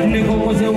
Never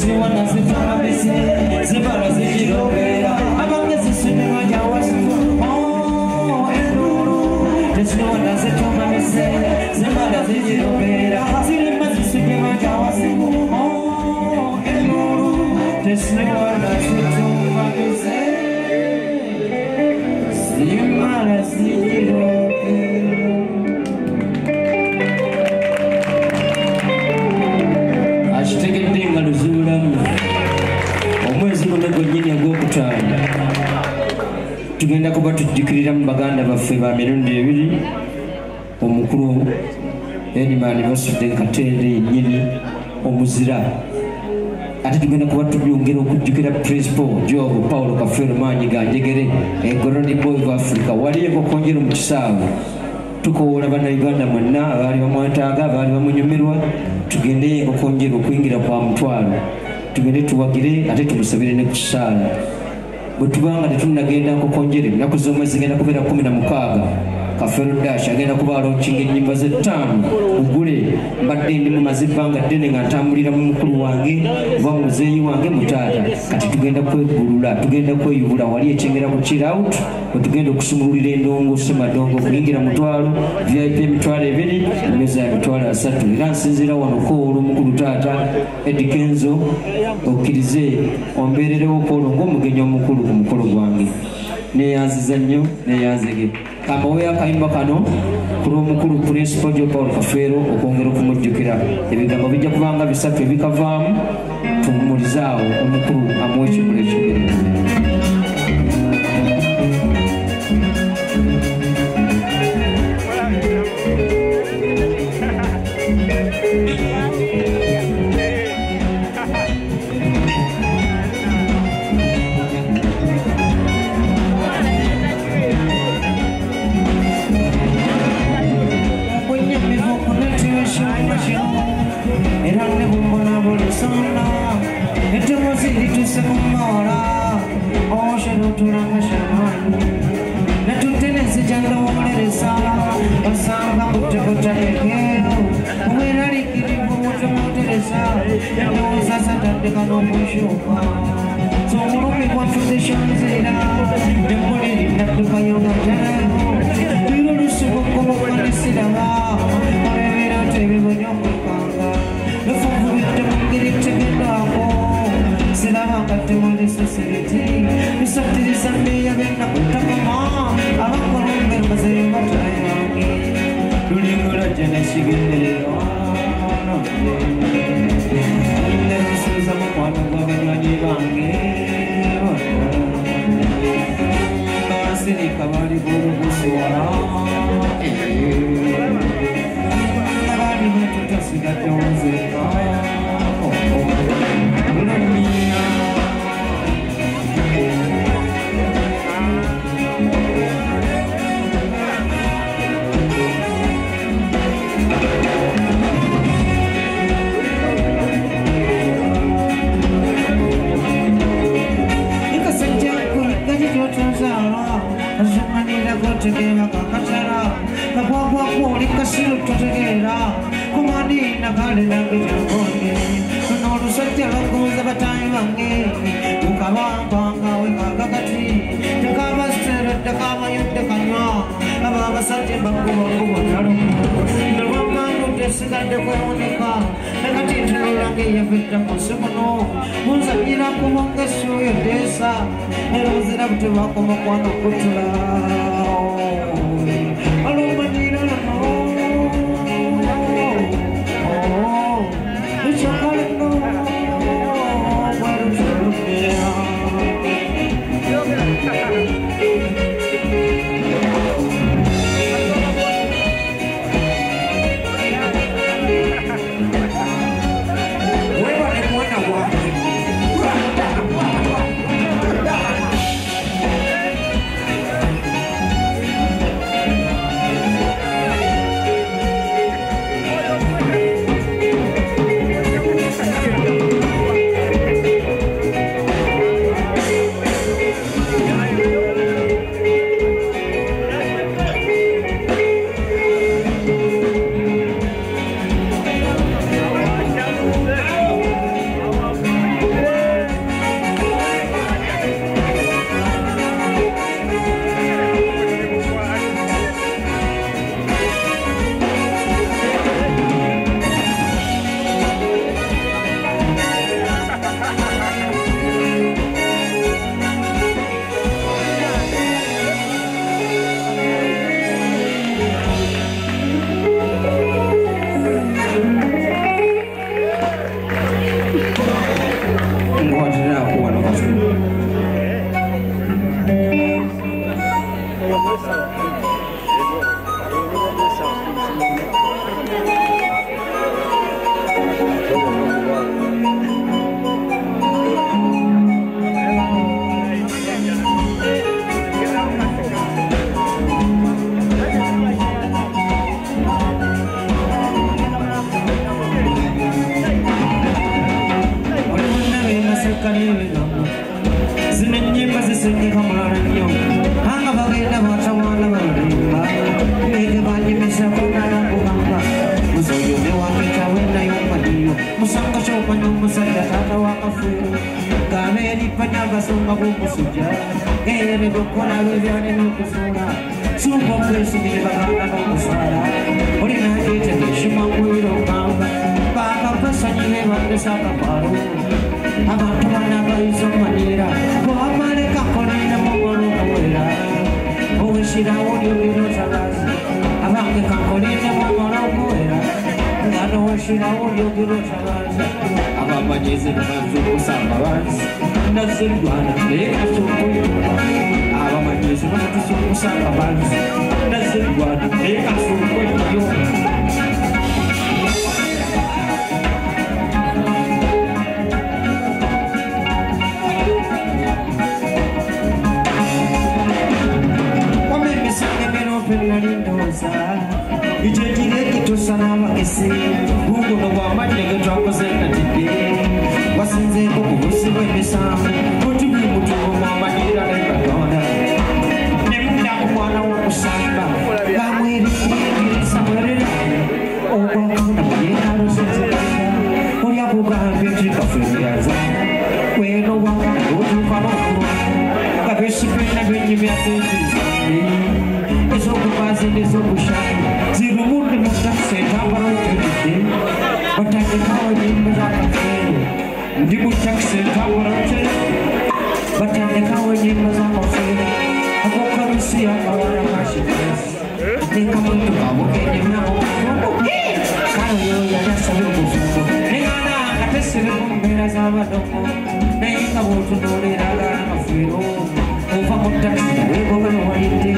teziwana zifuna bisi zibala zikirobera abangezi sinimanya wasifu teziwana zituma bisi zibala zikirobera zirima zisinimanya wasifu teziwana zituma bisi zibala zikirobera. Ashtegedde nga luzuulamu omwezi guno gwennyini ogwokutaano tugenda kuba tujjukirira mu baganda baffe ba mirundi ebiri omukulu Edmund Basudde Katende yennyini omuzira ate tugenda kuba tubyongera okujjukira Principal Job Paulo Kafeero Maanyiga Njegere Golden Boy of Africa wali enkokonjero mu kisaawe tukowoola bannayuganda mwenna abaali bamwetaaga abaali bamunyumirwa tugendeyo enkokonjero okuyingira kwa mutwalo tugende tuwagire ate tumusabire ne kusaala bwe tubanga tetunnagenda nkokonjero ennaku z'omwezi zigenda kubeera 16 Kafeero Dash agenda kuba alookinga ennyimba ze 5 ugule mbadde ndi mumaze ebbanga ddene nga ntambulira mu mukulu wange oba muzeeyi wange mutaata kati tugenda kweggulula tugenda kweyubula wali ekyengera ku chirout bwe tugenda okusumululira endongo semadongo okuyingira mutwalo VIP emitwalo 2 emeza ya mitwalo 3 era nsinziira wano koolo omukulu taata Eddie Kenzo okkirize ombeererewo koolo ng'omugenyi omukulu ku mukolo gwange neyanziza nnyo neyanzige kambawe akayimba kano kuli omukulu Principal Job Paulo Kafeero okwongera okumujjukira ebigambo bijja kubanga 3 ebikavaamu tumuwulizaawo omukulu amuwa ekigulu ekigere. kalibigamu zino ennyimba zisengeka mulala nnyo anga bagenda batawaana balimba ege banyumisako nayakugamba musojoze waketawe nayomaniyo musanga kyomanyi omusajja taata wakafuiro gabeeripanya basonga b'omusujja ere bekola bebyane n'okufuula suuka okwesimire baganda n'okuswala olinajetegeshimakwiro gamba bakapasanyire bandesa akakwalo abantu banabayisa omanira bwamaleka kolina mugolo okuwera oweshirawo lyogero talazi abange kankolina mugolo okuwera nga noweshirawo lyogero talazi abamanyizi bamanzi okusamba banzi nazirwana ekasukuyuka abamanyizi bamanzi okusamba banzi nazirwana ekasukuyuka Uno wamanye getwakoze natide wasinzeko kubusiwe misango otuli mutugo mwamanyira n'ekatonda nemunda omwana w'okusamba bamwerikiyingiriza mwerera obwakuna buyekalusinziranga olyakugambye nti kafeyaza weno wakana otukalokulu kabesipena benyimyatekirizambi ezokubazi nezokushanga zirumundi mutakisetambala otulidde batandikawo enyimba zakafeero ndi mutakisetambala te batandikawo enyimba zakafeero akokalusi akawala kashikesi nekamuntu kabukenyemyako kale yoyanasabe okuzungu nengana katesire mu mbeera z'abadoko naye nga bwotunoolera akafeero ova mu takisi weegobelowalidde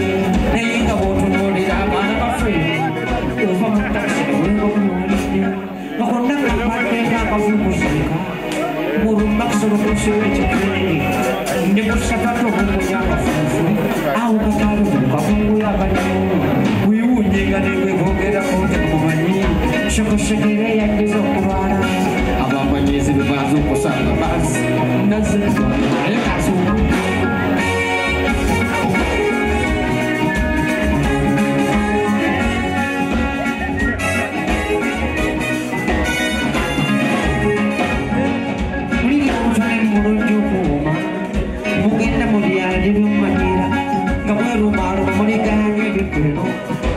naye nga bwotunoolera abaana bafeero ova mu takisi weegobelowalidde bakonna kabaddeko akavumusika mulumakisolo kusiwa ekikiriri ndi musapatu okungunya akafuufu awo kataalo mukakunguya abalimu wiwunyenga newegogerako tekumanyi shokoshekere yageza okulwala abamanyizi bebanza okusanga bazi nazekakazu mugenda mubyala by'omumanyiira nga mwerumaalo muliganye ebikweno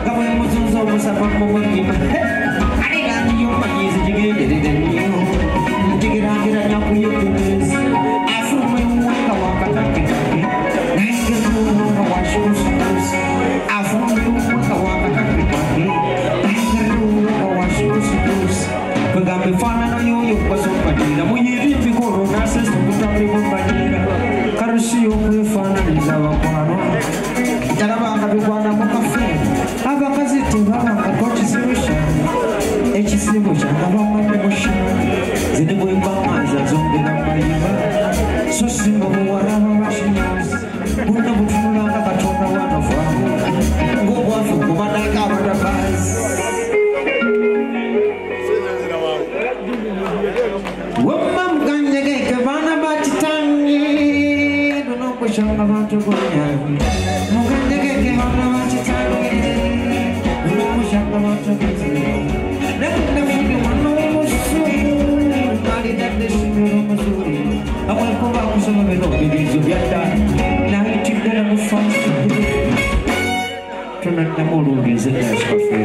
nga bwe muzunza omusava mumugima ate yandiyo omanyiizi gigenderere nnyo ntigeraageranya kuyegemezi afuluma ewuwanga wakataketake nayengeruwanga washuusikuusi afuluma ewuwanga wakataketake nayengeruwanga washuusikuusi kwegamba efaanana yoyo kubaza omumanyiira muyiri emikolo nasesa obutabule bw'omumanyiira karusi y'okwefaananiza abakwano talabanga bigwana mu kafe abakazi tebabangako kizibu kyange ekisibu kyange bamanyi mushana zine bwembamanza zongera mayimba so singa buwala babashinyazi bonna butunulanga katonda wanavaamu ng'obwavu kubadaka abadabazi wemmamuganyegeke baana batitange nonokushanga bantu gonyange muganyegeke baana batitange nonokushanga bantu gonyange nekundafudi mwana w'omusuulu alidadde simiro omusuuli akwekuba akusoma bino bibirizo byaddala nayitiddala mu fasiti tonaddamu olungize nasikafeero